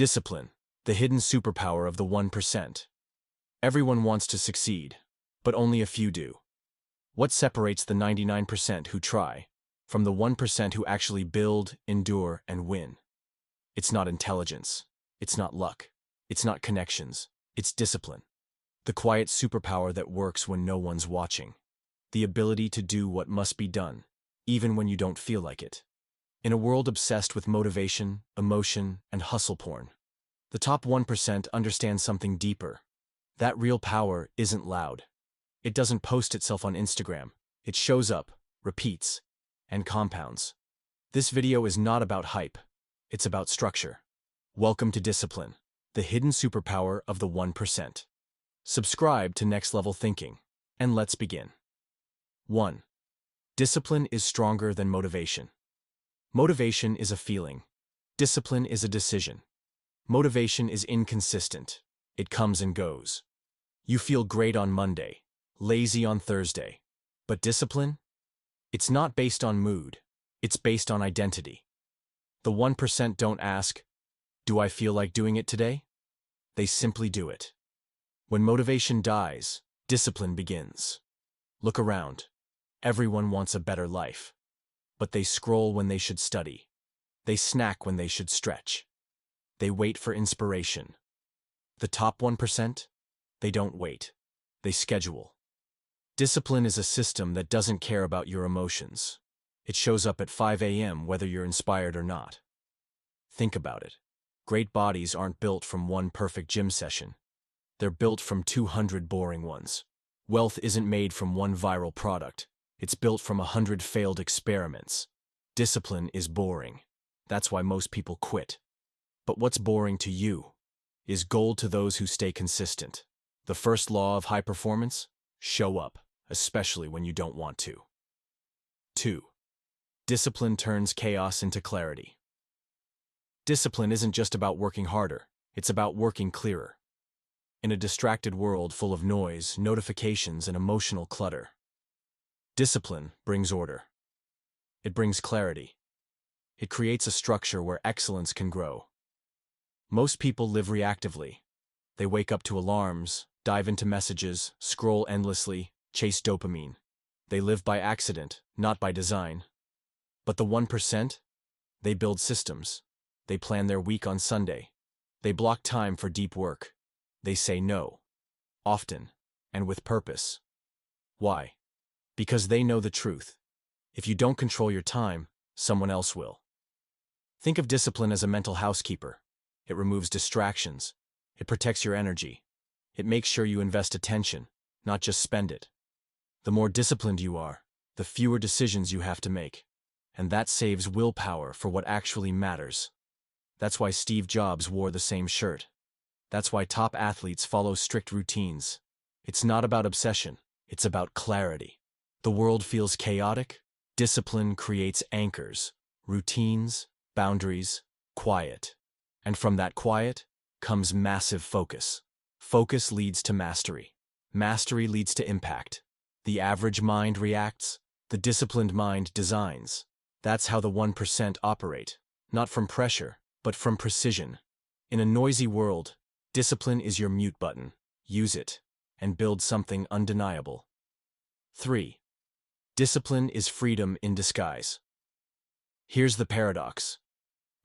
Discipline, the hidden superpower of the 1%. Everyone wants to succeed, but only a few do. What separates the 99% who try from the 1% who actually build, endure, and win? It's not intelligence. It's not luck. It's not connections. It's discipline. The quiet superpower that works when no one's watching. The ability to do what must be done, even when you don't feel like it. In a world obsessed with motivation, emotion, and hustle porn, the top 1% understand something deeper. That real power isn't loud. It doesn't post itself on Instagram. It shows up, repeats, and compounds. This video is not about hype. It's about structure. Welcome to Discipline, the hidden superpower of the 1%. Subscribe to Next Level Thinking, and let's begin. 1. Discipline is stronger than motivation. Motivation is a feeling. Discipline is a decision. Motivation is inconsistent. It comes and goes. You feel great on Monday, lazy on Thursday. But discipline? It's not based on mood. It's based on identity. The 1% don't ask, "Do I feel like doing it today?" They simply do it. When motivation dies, discipline begins. Look around. Everyone wants a better life. But they scroll when they should study. They snack when they should stretch. They wait for inspiration. The top 1%? They don't wait. They schedule. Discipline is a system that doesn't care about your emotions. It shows up at 5 a.m. whether you're inspired or not. Think about it. Great bodies aren't built from one perfect gym session. They're built from 200 boring ones. Wealth isn't made from one viral product. It's built from 100 failed experiments. Discipline is boring. That's why most people quit. But what's boring to you is gold to those who stay consistent. The first law of high performance? Show up, especially when you don't want to. 2. Discipline turns chaos into clarity. Discipline isn't just about working harder. It's about working clearer. In a distracted world full of noise, notifications, and emotional clutter, discipline brings order. It brings clarity. It creates a structure where excellence can grow. Most people live reactively. They wake up to alarms, dive into messages, scroll endlessly, chase dopamine. They live by accident, not by design. But the 1%? They build systems. They plan their week on Sunday. They block time for deep work. They say no. Often. And with purpose. Why? Because they know the truth. If you don't control your time, someone else will. Think of discipline as a mental housekeeper. It removes distractions. It protects your energy. It makes sure you invest attention, not just spend it. The more disciplined you are, the fewer decisions you have to make. And that saves willpower for what actually matters. That's why Steve Jobs wore the same shirt. That's why top athletes follow strict routines. It's not about obsession. It's about clarity. The world feels chaotic. Discipline creates anchors, routines, boundaries, quiet. And from that quiet comes massive focus. Focus leads to mastery. Mastery leads to impact. The average mind reacts. The disciplined mind designs. That's how the 1% operate. Not from pressure, but from precision. In a noisy world, discipline is your mute button. Use it, and build something undeniable. 3. Discipline is freedom in disguise. Here's the paradox.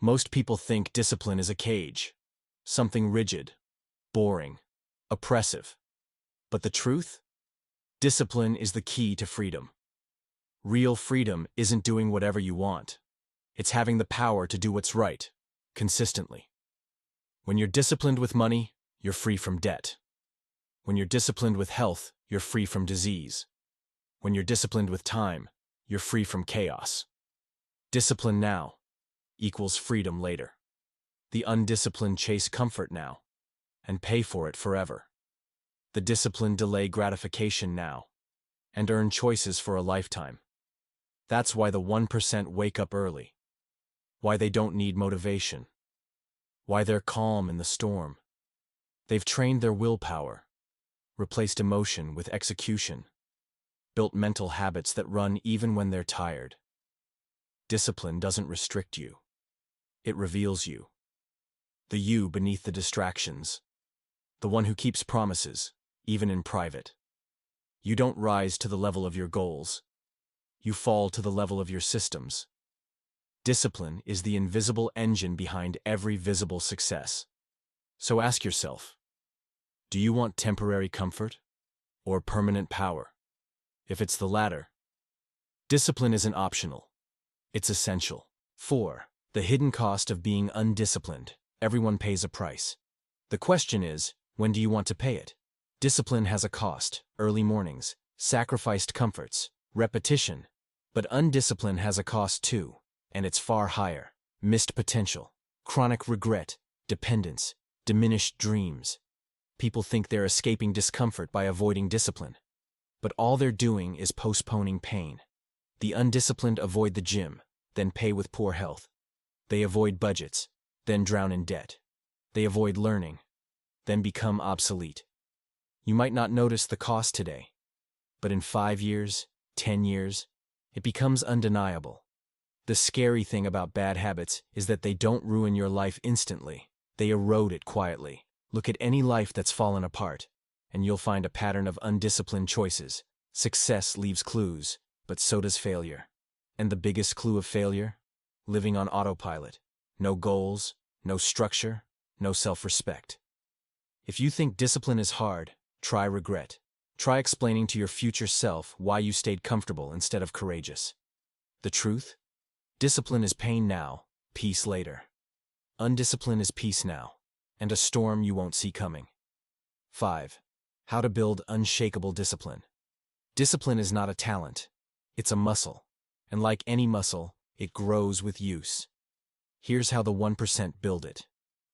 Most people think discipline is a cage, something rigid, boring, oppressive. But the truth? Discipline is the key to freedom. Real freedom isn't doing whatever you want. It's having the power to do what's right, consistently. When you're disciplined with money, you're free from debt. When you're disciplined with health, you're free from disease. When you're disciplined with time, you're free from chaos. Discipline now equals freedom later. The undisciplined chase comfort now and pay for it forever. The disciplined delay gratification now and earn choices for a lifetime. That's why the 1% wake up early. Why they don't need motivation. Why they're calm in the storm. They've trained their willpower, replaced emotion with execution, built mental habits that run even when they're tired. Discipline doesn't restrict you. It reveals you. The you beneath the distractions. The one who keeps promises, even in private. You don't rise to the level of your goals. You fall to the level of your systems. Discipline is the invisible engine behind every visible success. So ask yourself, do you want temporary comfort or permanent power? If it's the latter, discipline isn't optional. It's essential. 4. The hidden cost of being undisciplined. Everyone pays a price. The question is, when do you want to pay it? Discipline has a cost: early mornings, sacrificed comforts, repetition. But undiscipline has a cost too, and it's far higher. Missed potential, chronic regret, dependence, diminished dreams. People think they're escaping discomfort by avoiding discipline. But all they're doing is postponing pain. The undisciplined avoid the gym, then pay with poor health. They avoid budgets, then drown in debt. They avoid learning, then become obsolete. You might not notice the cost today, but in 5 years, 10 years, it becomes undeniable. The scary thing about bad habits is that they don't ruin your life instantly. They erode it quietly. Look at any life that's fallen apart, and you'll find a pattern of undisciplined choices. Success leaves clues, but so does failure. And the biggest clue of failure? Living on autopilot. No goals, no structure, no self-respect. If you think discipline is hard, try regret. Try explaining to your future self why you stayed comfortable instead of courageous. The truth? Discipline is pain now, peace later. Undiscipline is peace now, and a storm you won't see coming. 5. How to build unshakable discipline. Discipline is not a talent, it's a muscle. And like any muscle, it grows with use. Here's how the 1% build it,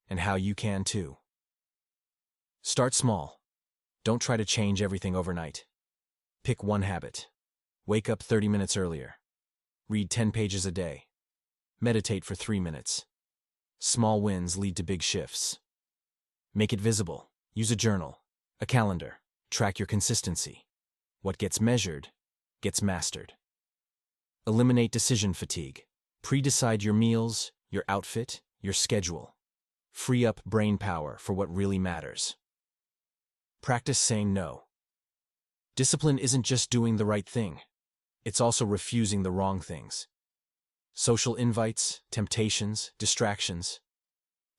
and how you can too. Start small. Don't try to change everything overnight. Pick one habit. Wake up 30 minutes earlier. Read 10 pages a day. Meditate for 3 minutes. Small wins lead to big shifts. Make it visible. Use a journal, a calendar. Track your consistency. What gets measured gets mastered. Eliminate decision fatigue. Pre-decide your meals, your outfit, your schedule. Free up brain power for what really matters. Practice saying no. Discipline isn't just doing the right thing. It's also refusing the wrong things. Social invites, temptations, distractions.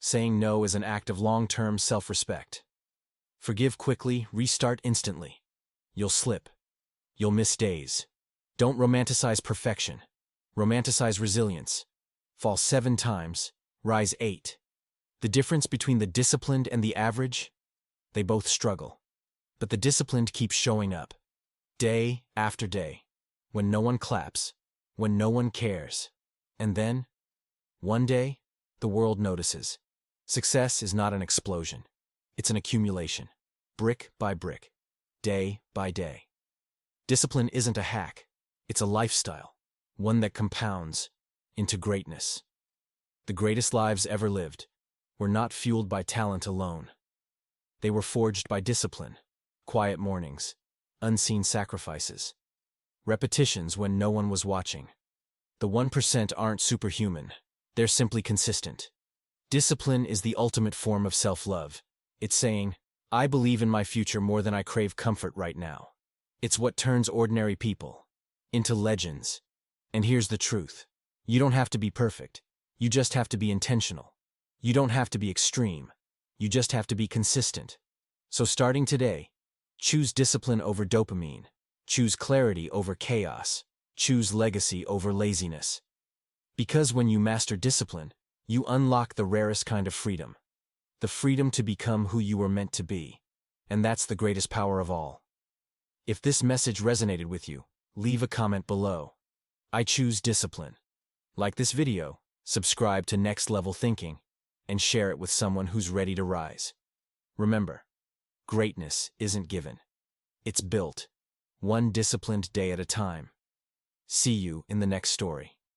Saying no is an act of long-term self-respect. Forgive quickly, restart instantly. You'll slip. You'll miss days. Don't romanticize perfection. Romanticize resilience. Fall 7 times, rise 8. The difference between the disciplined and the average? They both struggle. But the disciplined keep showing up. Day after day. When no one claps. When no one cares. And then, one day, the world notices. Success is not an explosion. It's an accumulation. Brick by brick. Day by day. Discipline isn't a hack. It's a lifestyle. One that compounds into greatness. The greatest lives ever lived were not fueled by talent alone. They were forged by discipline, quiet mornings, unseen sacrifices, repetitions when no one was watching. The 1% aren't superhuman. They're simply consistent. Discipline is the ultimate form of self-love. It's saying, I believe in my future more than I crave comfort right now. It's what turns ordinary people into legends. And here's the truth. You don't have to be perfect. You just have to be intentional. You don't have to be extreme. You just have to be consistent. So starting today, choose discipline over dopamine. Choose clarity over chaos. Choose legacy over laziness. Because when you master discipline, you unlock the rarest kind of freedom. The freedom to become who you were meant to be. And that's the greatest power of all. If this message resonated with you, leave a comment below. I choose discipline. Like this video, subscribe to Next Level Thinking, and share it with someone who's ready to rise. Remember, greatness isn't given. It's built, one disciplined day at a time. See you in the next story.